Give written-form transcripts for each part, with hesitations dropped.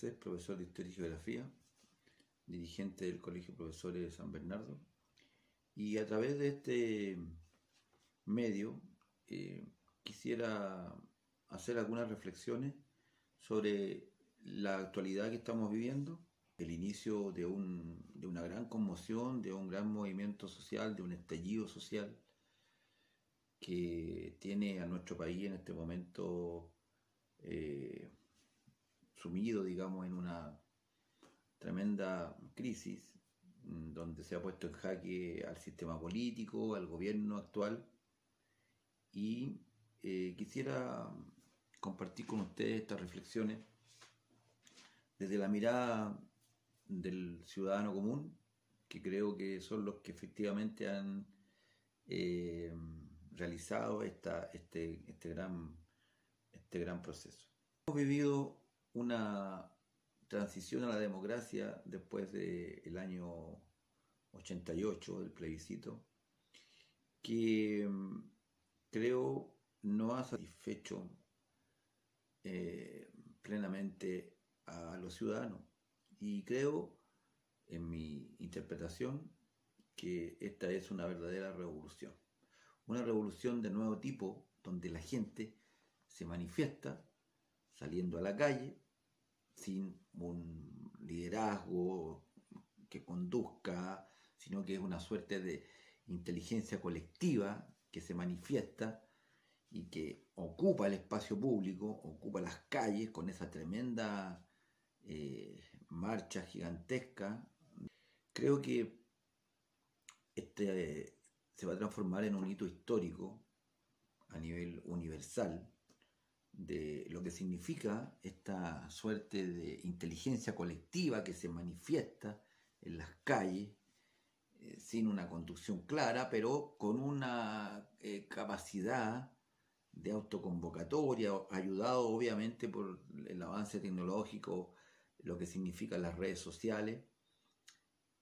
Garcés, profesor de Historia y Geografía, dirigente del Colegio de Profesores de San Bernardo. Y a través de este medio quisiera hacer algunas reflexiones sobre la actualidad que estamos viviendo, el inicio de una gran conmoción, de un gran movimiento social, de un estallido social que tiene a nuestro país en este momento sumido, digamos, en una tremenda crisis donde se ha puesto en jaque al sistema político, al gobierno actual, y quisiera compartir con ustedes estas reflexiones desde la mirada del ciudadano común, que creo que son los que efectivamente han realizado este gran proceso. Hemos vivido una transición a la democracia después del año 88, del plebiscito, que creo no ha satisfecho plenamente a los ciudadanos, y creo, en mi interpretación, que esta es una verdadera revolución. Una revolución de nuevo tipo, donde la gente se manifiesta saliendo a la calle sin un liderazgo que conduzca, sino que es una suerte de inteligencia colectiva que se manifiesta y que ocupa el espacio público, ocupa las calles con esa tremenda marcha gigantesca. Creo que se va a transformar en un hito histórico a nivel universal de lo que significa esta suerte de inteligencia colectiva que se manifiesta en las calles sin una conducción clara, pero con una capacidad de autoconvocatoria, ayudado obviamente por el avance tecnológico, lo que significan las redes sociales,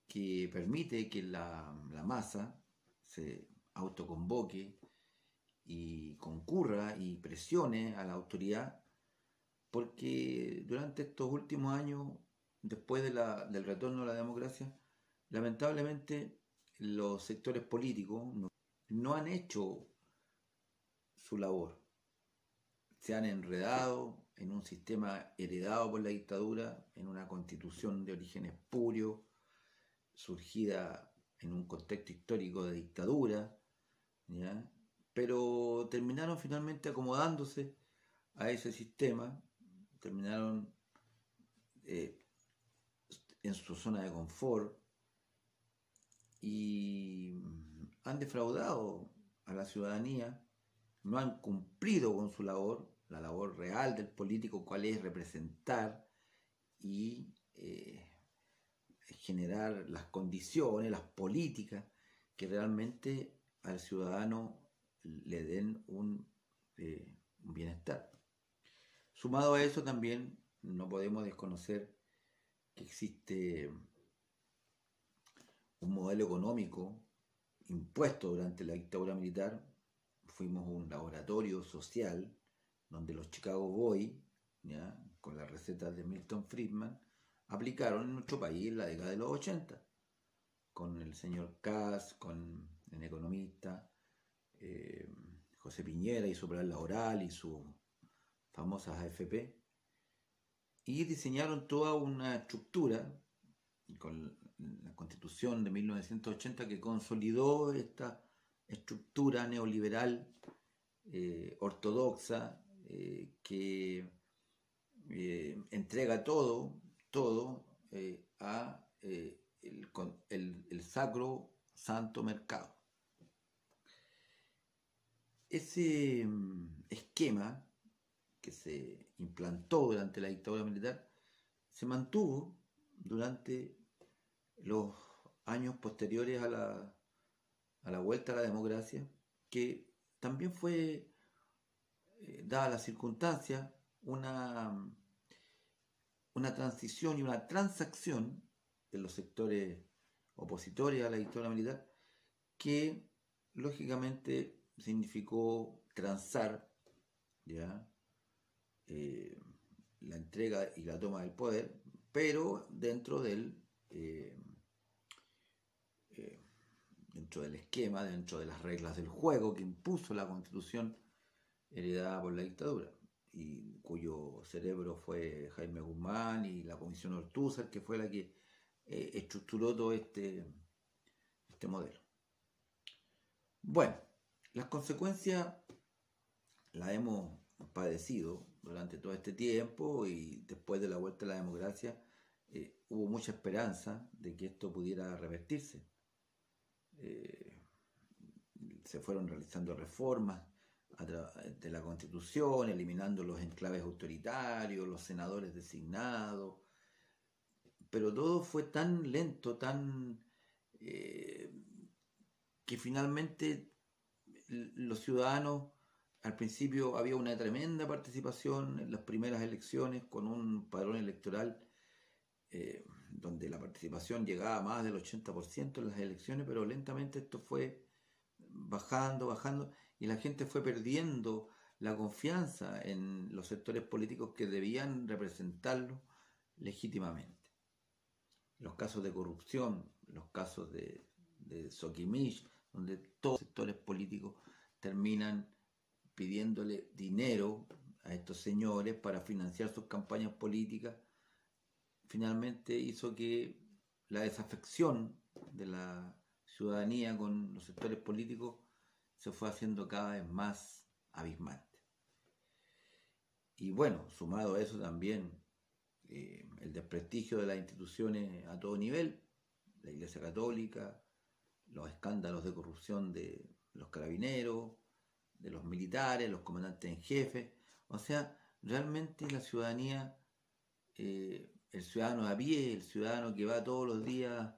que permite que la masa se autoconvoque y concurra y presione a la autoridad, porque durante estos últimos años, después del retorno a la democracia, lamentablemente los sectores políticos no han hecho su labor. Se han enredado en un sistema heredado por la dictadura, en una constitución de origen espurio, surgida en un contexto histórico de dictadura, ¿ya? Pero terminaron finalmente acomodándose a ese sistema, terminaron en su zona de confort y han defraudado a la ciudadanía, no han cumplido con su labor, la labor real del político, cuál es representar y generar las condiciones, las políticas que realmente al ciudadano le den un bienestar. Sumado a eso también no podemos desconocer que existe un modelo económico impuesto durante la dictadura militar. Fuimos un laboratorio social donde los Chicago Boys, ¿ya?, con las recetas de Milton Friedman, aplicaron en nuestro país en la década de los 80, con el señor Kass, con el economista José Piñera y su plan laboral y sus famosas AFP, y diseñaron toda una estructura con la Constitución de 1980 que consolidó esta estructura neoliberal ortodoxa que entrega todo a el sacro santo mercado. Ese esquema que se implantó durante la dictadura militar se mantuvo durante los años posteriores a la vuelta a la democracia, que también fue, dada la circunstancia, una transición y una transacción de los sectores opositores a la dictadura militar, que lógicamente significó transar, ¿ya?, la entrega y la toma del poder, pero dentro del esquema, dentro de las reglas del juego que impuso la Constitución heredada por la dictadura, y cuyo cerebro fue Jaime Guzmán y la Comisión Ortúzar, que fue la que estructuró todo este modelo. Bueno, las consecuencias las hemos padecido durante todo este tiempo, y después de la vuelta a la democracia hubo mucha esperanza de que esto pudiera revertirse. Se fueron realizando reformas de la Constitución, eliminando los enclaves autoritarios, los senadores designados, pero todo fue tan lento, que finalmente los ciudadanos, al principio había una tremenda participación en las primeras elecciones, con un padrón electoral donde la participación llegaba a más del 80% en las elecciones, pero lentamente esto fue bajando, y la gente fue perdiendo la confianza en los sectores políticos que debían representarlo legítimamente. Los casos de corrupción, los casos de Soquimich, donde todos los sectores políticos terminan pidiéndole dinero a estos señores para financiar sus campañas políticas, finalmente hizo que la desafección de la ciudadanía con los sectores políticos se fue haciendo cada vez más abismante. Y bueno, sumado a eso también el desprestigio de las instituciones a todo nivel, la Iglesia Católica, los escándalos de corrupción de los carabineros, de los militares, los comandantes en jefe. O sea, realmente la ciudadanía, el ciudadano a pie, el ciudadano que va todos los días,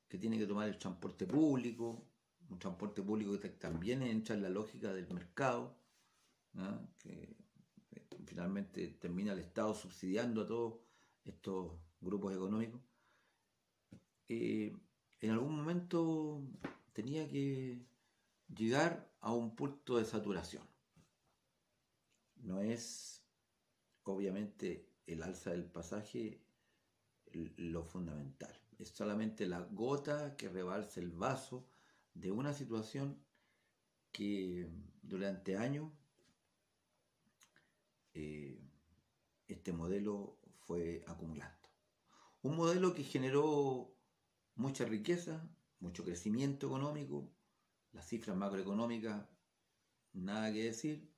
que tiene que tomar el transporte público, un transporte público que también entra en la lógica del mercado, ¿no? Que finalmente termina el Estado subsidiando a todos estos grupos económicos. En algún momento tenía que llegar a un punto de saturación. No es obviamente el alza del pasaje lo fundamental, es solamente la gota que rebalsa el vaso de una situación que durante años este modelo fue acumulando. Un modelo que generó mucha riqueza, mucho crecimiento económico, las cifras macroeconómicas, nada que decir,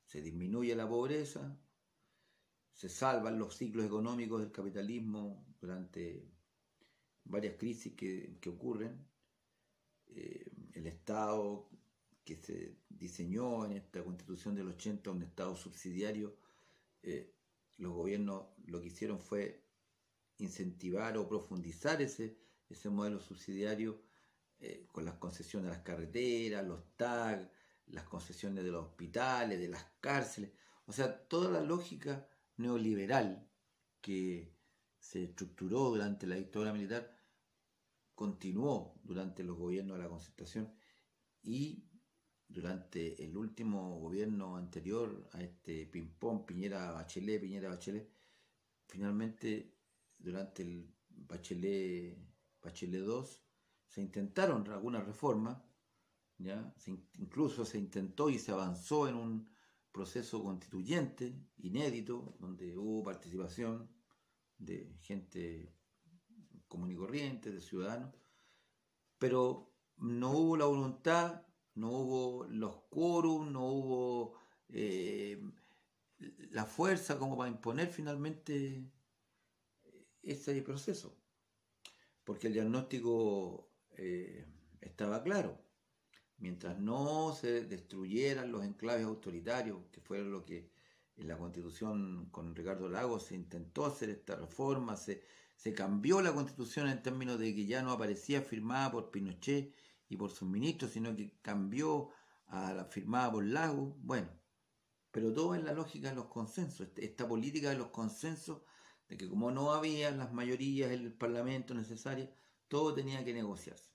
se disminuye la pobreza, se salvan los ciclos económicos del capitalismo durante varias crisis que ocurren. El Estado que se diseñó en esta Constitución del 80, un Estado subsidiario, los gobiernos lo que hicieron fue incentivar o profundizar ese modelo subsidiario con las concesiones de las carreteras, los TAG, las concesiones de los hospitales, de las cárceles. O sea, toda la lógica neoliberal que se estructuró durante la dictadura militar continuó durante los gobiernos de la Concertación, y durante el último gobierno anterior a este ping-pong Piñera-Bachelet, finalmente durante el Bachelet 2 se intentaron algunas reformas, ¿ya? Incluso se intentó y se avanzó en un proceso constituyente inédito, donde hubo participación de gente común y corriente, de ciudadanos, pero no hubo la voluntad, no hubo los quórums, no hubo la fuerza como para imponer finalmente ese proceso, porque el diagnóstico estaba claro. Mientras no se destruyeran los enclaves autoritarios, que fue lo que en la Constitución con Ricardo Lagos se intentó hacer esta reforma, se cambió la Constitución en términos de que ya no aparecía firmada por Pinochet y por sus ministros, sino que cambió a la firmada por Lagos. Bueno, pero todo en la lógica de los consensos, esta política de los consensos, de que como no había las mayorías en el Parlamento necesarias, todo tenía que negociarse.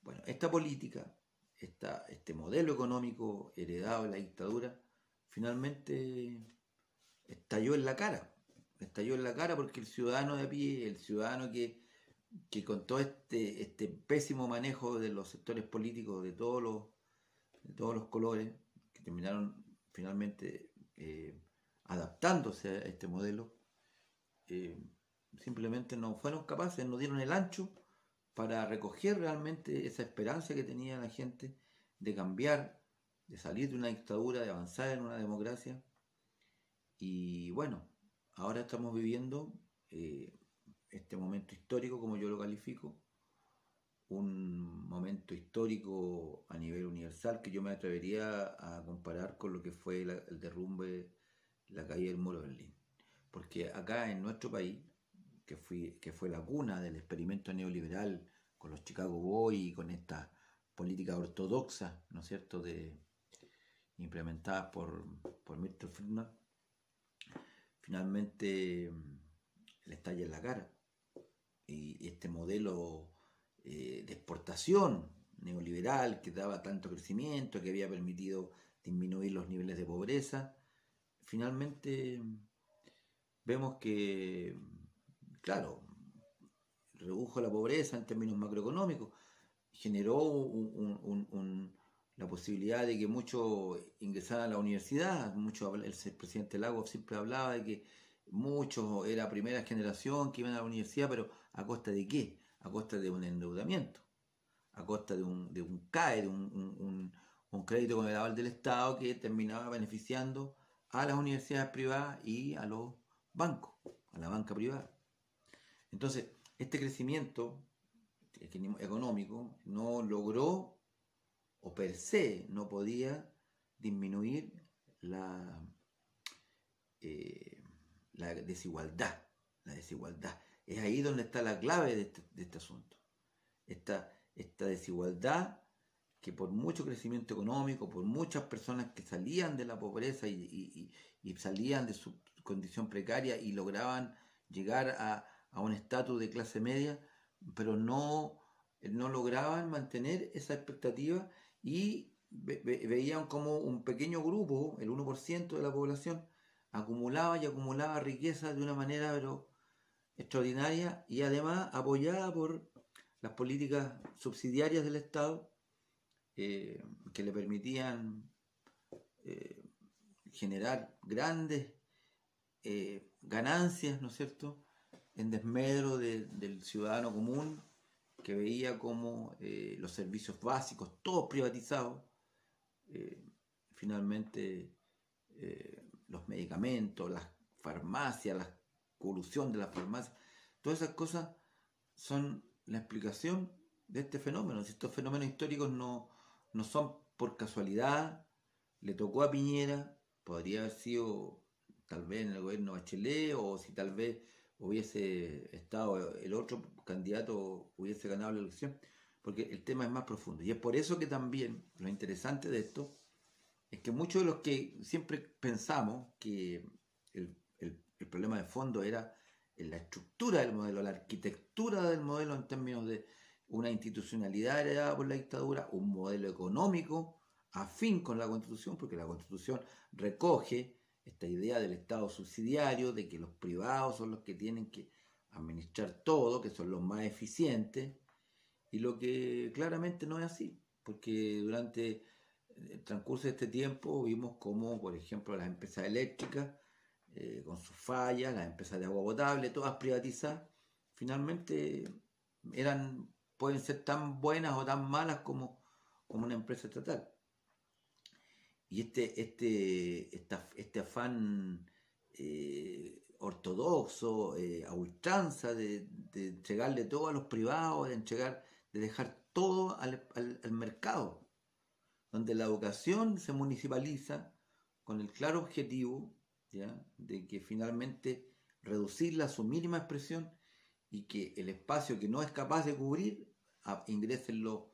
Bueno, esta política, este modelo económico heredado de la dictadura, finalmente estalló en la cara. Estalló en la cara porque el ciudadano de a pie, el ciudadano que con todo este pésimo manejo de los sectores políticos de todos los colores, que terminaron finalmente adaptándose a este modelo, eh, simplemente no fueron capaces, no dieron el ancho para recoger realmente esa esperanza que tenía la gente de cambiar, de salir de una dictadura, de avanzar en una democracia. Y bueno, ahora estamos viviendo este momento histórico, como yo lo califico, un momento histórico a nivel universal que yo me atrevería a comparar con lo que fue el derrumbe, la caída del muro de Berlín. Porque acá en nuestro país, que fue la cuna del experimento neoliberal con los Chicago Boys y con esta política ortodoxa, ¿no es cierto?, implementadas por Milton Friedman, finalmente le estalla en la cara. Y este modelo de exportación neoliberal que daba tanto crecimiento, que había permitido disminuir los niveles de pobreza, finalmente vemos que, claro, redujo la pobreza en términos macroeconómicos, generó la posibilidad de que muchos ingresaran a la universidad. El presidente Lagos siempre hablaba de que muchos era primera generación que iban a la universidad, pero ¿a costa de qué? A costa de un endeudamiento, a costa de un CAE, de un crédito con el aval del Estado que terminaba beneficiando a las universidades privadas y a los bancos, a la banca privada. Entonces, este crecimiento económico no logró, o per se no podía disminuir la desigualdad. La desigualdad. Es ahí donde está la clave de este asunto. Esta desigualdad que por mucho crecimiento económico, por muchas personas que salían de la pobreza y salían de su condición precaria y lograban llegar a un estatus de clase media, pero no lograban mantener esa expectativa y veían como un pequeño grupo, el 1% de la población, acumulaba y acumulaba riqueza de una manera pero extraordinaria y además apoyada por las políticas subsidiarias del Estado que le permitían generar grandes ganancias, ¿no es cierto?, en desmedro del ciudadano común que veía como los servicios básicos, todos privatizados, finalmente los medicamentos, las farmacias, la colusión de las farmacias, todas esas cosas son la explicación de este fenómeno. Si estos fenómenos históricos no son por casualidad, le tocó a Piñera, podría haber sido tal vez en el gobierno Bachelet, o si tal vez hubiese estado el otro candidato, hubiese ganado la elección, porque el tema es más profundo. Y es por eso que también lo interesante de esto es que muchos de los que siempre pensamos que el problema de fondo era en la estructura del modelo, la arquitectura del modelo en términos de una institucionalidad heredada por la dictadura, un modelo económico afín con la Constitución, porque la Constitución recoge esta idea del Estado subsidiario, de que los privados son los que tienen que administrar todo, que son los más eficientes, y lo que claramente no es así, porque durante el transcurso de este tiempo vimos como, por ejemplo, las empresas eléctricas, con sus fallas, las empresas de agua potable, todas privatizadas, finalmente pueden ser tan buenas o tan malas como una empresa estatal. Y este afán ortodoxo, a ultranza, de entregarle todo a los privados, de dejar todo al mercado, donde la educación se municipaliza con el claro objetivo, ¿ya?, de que finalmente reducirla a su mínima expresión y que el espacio que no es capaz de cubrir ingresen los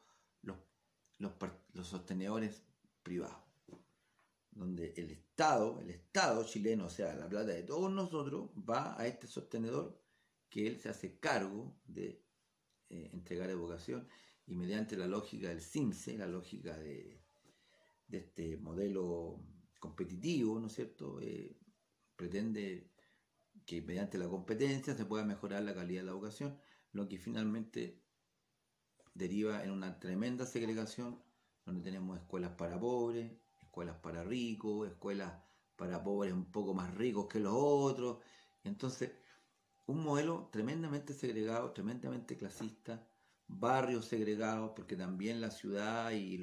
sostenedores privados, donde el Estado chileno, o sea, la plata de todos nosotros, va a este sostenedor que él se hace cargo de entregar educación, y mediante la lógica del CIMSE, la lógica de este modelo competitivo, ¿no es cierto?, pretende que mediante la competencia se pueda mejorar la calidad de la educación, lo que finalmente deriva en una tremenda segregación, donde tenemos escuelas para pobres, escuelas para ricos, escuelas para pobres un poco más ricos que los otros. Entonces, un modelo tremendamente segregado, tremendamente clasista, barrios segregados, porque también la ciudad y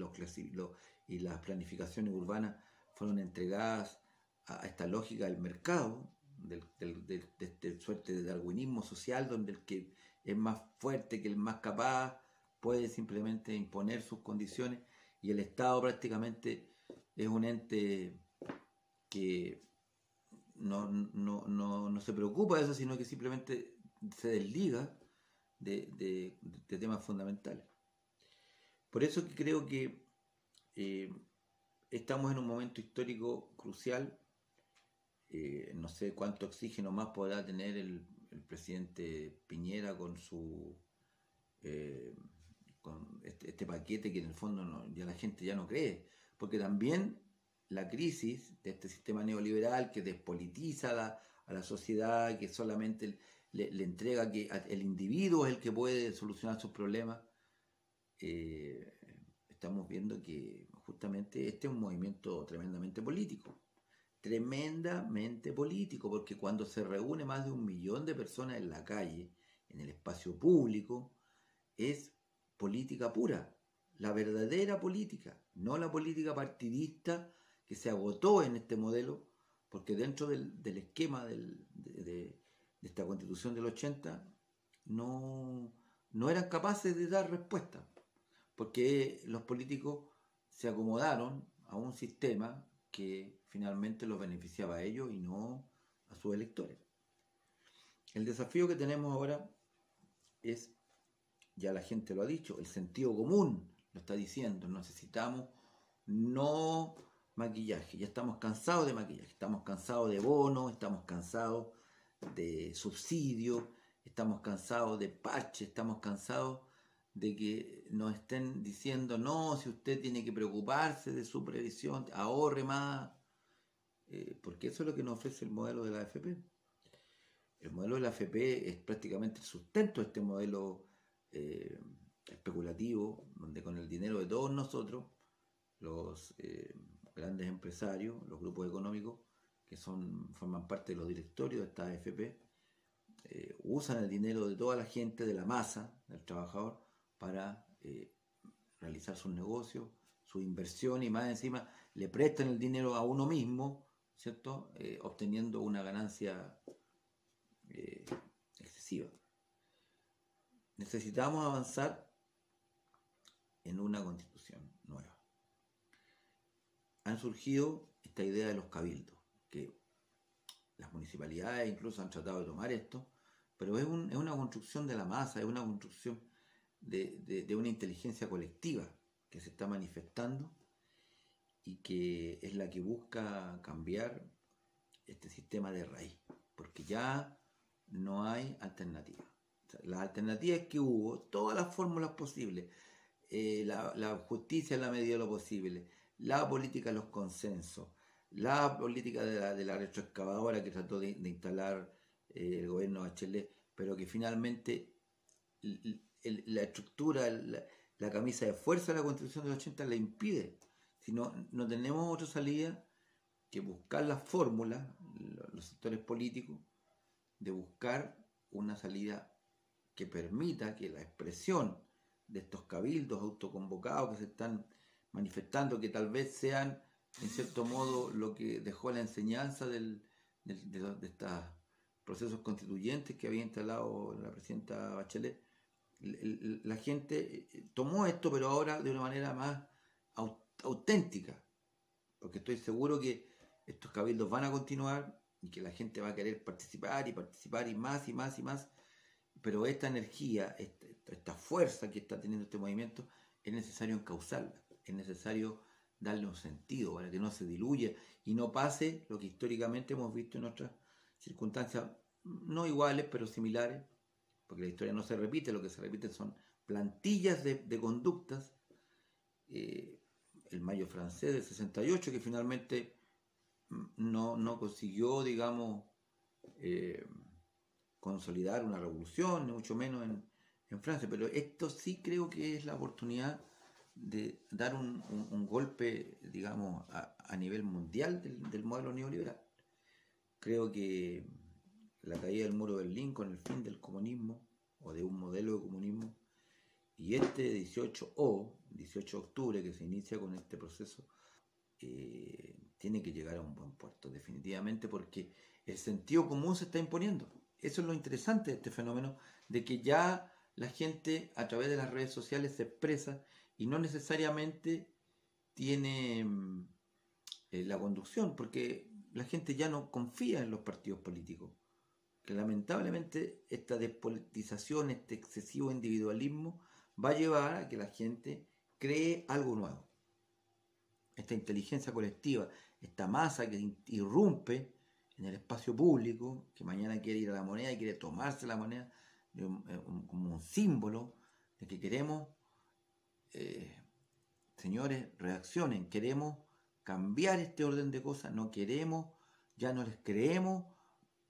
y las planificaciones urbanas fueron entregadas a esta lógica del mercado, de este suerte de darwinismo social, donde el que es más fuerte, que el más capaz, puede simplemente imponer sus condiciones, y el Estado prácticamente es un ente que no se preocupa de eso, sino que simplemente se desliga de temas fundamentales. Por eso que creo que eh, estamos en un momento histórico crucial. No sé cuánto oxígeno más podrá tener el presidente Piñera con con este paquete que en el fondo ya la gente ya no cree, porque también la crisis de este sistema neoliberal que despolitiza a la sociedad, que solamente le entrega que el individuo es el que puede solucionar sus problemas. Estamos viendo que justamente este es un movimiento tremendamente político, porque cuando se reúne más de 1 millón de personas en la calle, en el espacio público, es política pura, la verdadera política, no la política partidista que se agotó en este modelo, porque dentro del esquema de esta constitución del 80 no eran capaces de dar respuesta, porque los políticos se acomodaron a un sistema que finalmente los beneficiaba a ellos y no a sus electores. El desafío que tenemos ahora es, ya la gente lo ha dicho, el sentido común lo está diciendo, necesitamos no maquillaje, ya estamos cansados de maquillaje, estamos cansados de bonos, estamos cansados de subsidios, estamos cansados de parches, estamos cansados de que nos estén diciendo, no, si usted tiene que preocuparse de su previsión, ahorre más, porque eso es lo que nos ofrece el modelo de la AFP. El modelo de la AFP es prácticamente el sustento de este modelo especulativo, donde con el dinero de todos nosotros, los grandes empresarios, los grupos económicos que forman parte de los directorios de esta AFP, usan el dinero de toda la gente, de la masa, del trabajador, para realizar sus negocios, su inversión, y más encima le prestan el dinero a uno mismo, ¿cierto? Obteniendo una ganancia excesiva. Necesitamos avanzar en una constitución nueva. Han surgido esta idea de los cabildos, que las municipalidades incluso han tratado de tomar esto, pero es una construcción de la masa, es una construcción de una inteligencia colectiva que se está manifestando y que es la que busca cambiar este sistema de raíz, porque ya no hay alternativa. O sea, las alternativas que hubo, todas las fórmulas posibles, la justicia en la medida de lo posible, la política de los consensos, la política de la retroexcavadora que trató de instalar el gobierno de Bachelet, pero que finalmente la estructura, la camisa de fuerza de la Constitución del 80 la impide. Si no tenemos otra salida que buscar las fórmulas, los sectores políticos, de buscar una salida que permita que la expresión de estos cabildos autoconvocados que se están manifestando, que tal vez sean en cierto modo lo que dejó la enseñanza de estos procesos constituyentes que había instalado la presidenta Bachelet, la gente tomó esto, pero ahora de una manera más auténtica, porque estoy seguro que estos cabildos van a continuar y que la gente va a querer participar y más y más y más, pero esta energía, esta fuerza que está teniendo este movimiento, es necesario encauzarla, es necesario darle un sentido para que no se diluya y no pase lo que históricamente hemos visto en otras circunstancias no iguales pero similares, porque la historia no se repite, lo que se repite son plantillas de conductas. El Mayo francés del 68, que finalmente no consiguió, digamos, eh, consolidar una revolución, ni mucho menos en Francia, pero esto sí creo que es la oportunidad de dar un golpe, digamos, a nivel mundial del modelo neoliberal. Creo que la caída del muro de Berlín con el fin del comunismo o de un modelo de comunismo y este 18 de octubre que se inicia con este proceso tiene que llegar a un buen puerto definitivamente porque el sentido común se está imponiendo. Eso es lo interesante de este fenómeno, de que ya la gente a través de las redes sociales se expresa y no necesariamente tiene la conducción, porque la gente ya no confía en los partidos políticos, que lamentablemente esta despolitización, este excesivo individualismo va a llevar a que la gente cree algo nuevo. Esta inteligencia colectiva, esta masa que irrumpe en el espacio público, que mañana quiere ir a la moneda y quiere tomarse la moneda como un símbolo de que queremos, señores, reaccionen, queremos cambiar este orden de cosas, no queremos, ya no les creemos,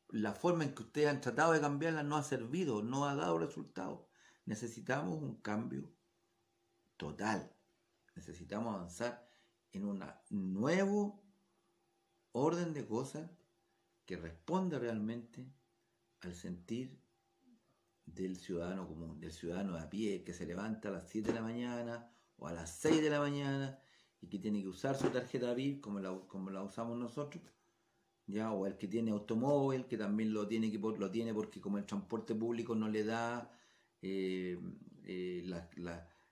la forma en que ustedes han tratado de cambiarla no ha servido, no ha dado resultados. Necesitamos un cambio total, necesitamos avanzar en un nuevo orden de cosas que responda realmente al sentir del ciudadano común, del ciudadano de a pie, que se levanta a las 7 de la mañana o a las 6 de la mañana y que tiene que usar su tarjeta BIR como la usamos nosotros, ya, o el que tiene automóvil, que también lo tiene porque como el transporte público no le da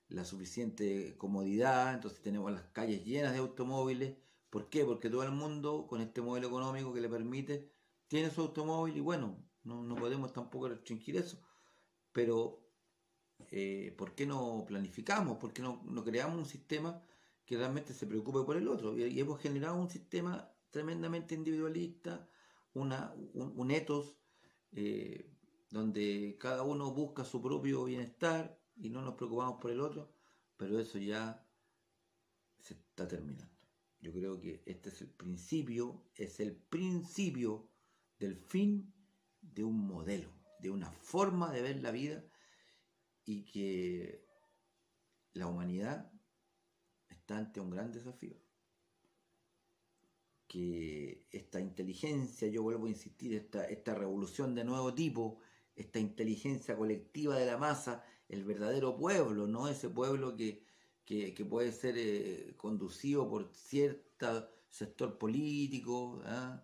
la suficiente comodidad, entonces tenemos las calles llenas de automóviles. ¿Por qué? Porque todo el mundo con este modelo económico que le permite tiene su automóvil y bueno, no podemos tampoco restringir eso, pero ¿por qué no planificamos? ¿Por qué no creamos un sistema que realmente se preocupe por el otro? Y hemos generado un sistema tremendamente individualista, un ethos donde cada uno busca su propio bienestar y no nos preocupamos por el otro, pero eso ya se está terminando. Yo creo que este es el principio del fin de un modelo, de una forma de ver la vida y que la humanidad está ante un gran desafío. Que esta inteligencia, yo vuelvo a insistir, esta revolución de nuevo tipo, esta inteligencia colectiva de la masa, el verdadero pueblo, no ese pueblo que puede ser conducido por cierto sector político, ¿eh?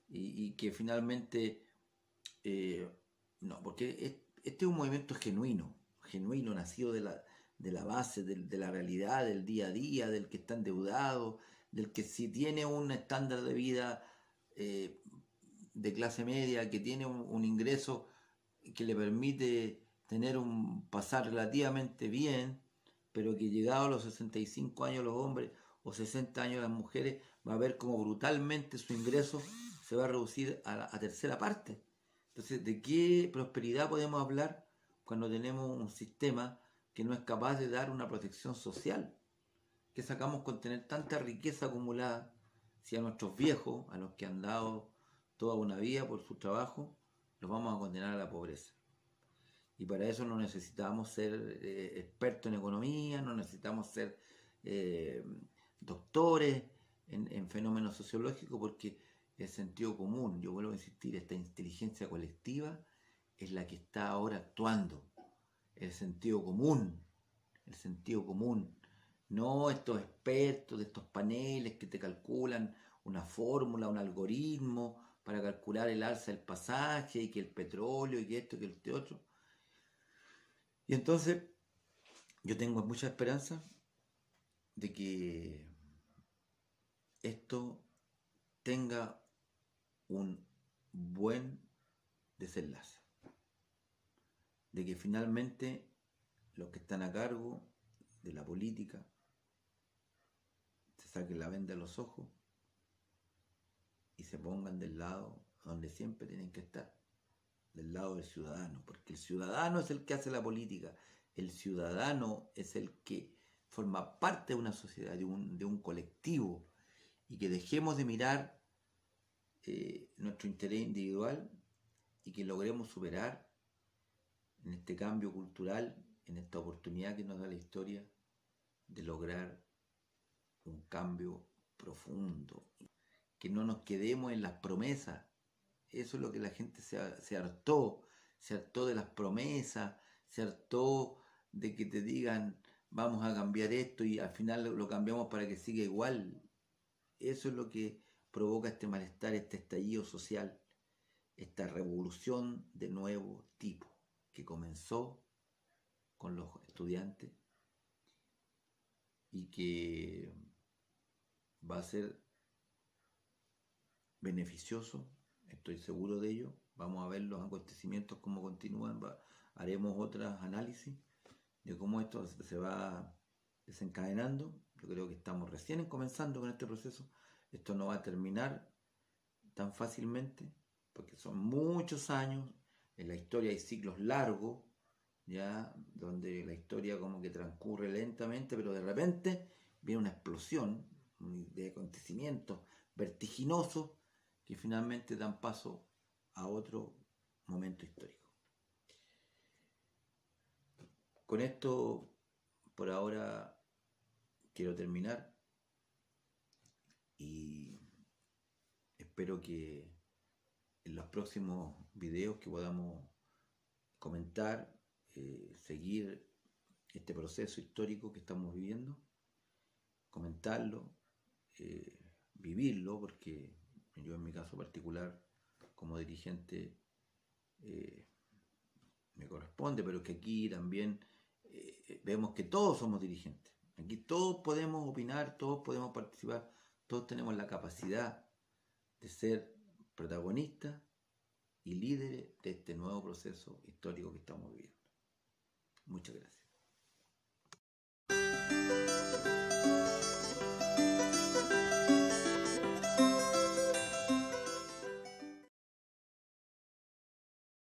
Y que finalmente no, porque este es un movimiento genuino, nacido de la base, de la realidad, del día a día, del que está endeudado, del que si tiene un estándar de vida eh, de clase media, que tiene un ingreso que le permite tener un pasar relativamente bien, pero que llegado a los 65 años los hombres o 60 años las mujeres, va a ver cómo brutalmente su ingreso se va a reducir a tercera parte. Entonces, ¿de qué prosperidad podemos hablar cuando tenemos un sistema que no es capaz de dar una protección social? ¿Qué sacamos con tener tanta riqueza acumulada si a nuestros viejos, a los que han dado toda una vida por su trabajo, los vamos a condenar a la pobreza? Y para eso no necesitamos ser expertos en economía, no necesitamos ser eh, doctores en fenómenos sociológicos, porque el sentido común, yo vuelvo a insistir, esta inteligencia colectiva es la que está ahora actuando. El sentido común, no estos expertos de estos paneles que te calculan una fórmula, un algoritmo para calcular el alza del pasaje y que el petróleo y que esto y que este otro. Y entonces yo tengo mucha esperanza de que esto tenga un buen desenlace, de que finalmente los que están a cargo de la política se saquen la venda de los ojos y se pongan del lado donde siempre tienen que estar, del lado del ciudadano, porque el ciudadano es el que hace la política, el ciudadano es el que forma parte de una sociedad, de un colectivo, y que dejemos de mirar nuestro interés individual y que logremos superar en este cambio cultural, en esta oportunidad que nos da la historia de lograr un cambio profundo, que no nos quedemos en las promesas. Eso es lo que la gente se hartó de las promesas, se hartó de que te digan vamos a cambiar esto y al final lo cambiamos para que siga igual. Eso es lo que provoca este malestar, este estallido social, esta revolución de nuevo tipo que comenzó con los estudiantes y que va a ser beneficioso, estoy seguro de ello. Vamos a ver los acontecimientos cómo continúan, haremos otros análisis de cómo esto se va desencadenando. Yo creo que estamos recién comenzando con este proceso. Esto no va a terminar tan fácilmente porque son muchos años. En la historia hay ciclos largos, ya donde la historia como que transcurre lentamente, pero de repente viene una explosión de acontecimientos vertiginosos que finalmente dan paso a otro momento histórico. Con esto, por ahora, quiero terminar y espero que en los próximos videos que podamos comentar, seguir este proceso histórico que estamos viviendo, comentarlo, vivirlo, porque yo en mi caso particular, como dirigente, me corresponde, pero que aquí también vemos que todos somos dirigentes. Aquí todos podemos opinar, todos podemos participar, todos tenemos la capacidad de ser protagonistas y líderes de este nuevo proceso histórico que estamos viviendo. Muchas gracias.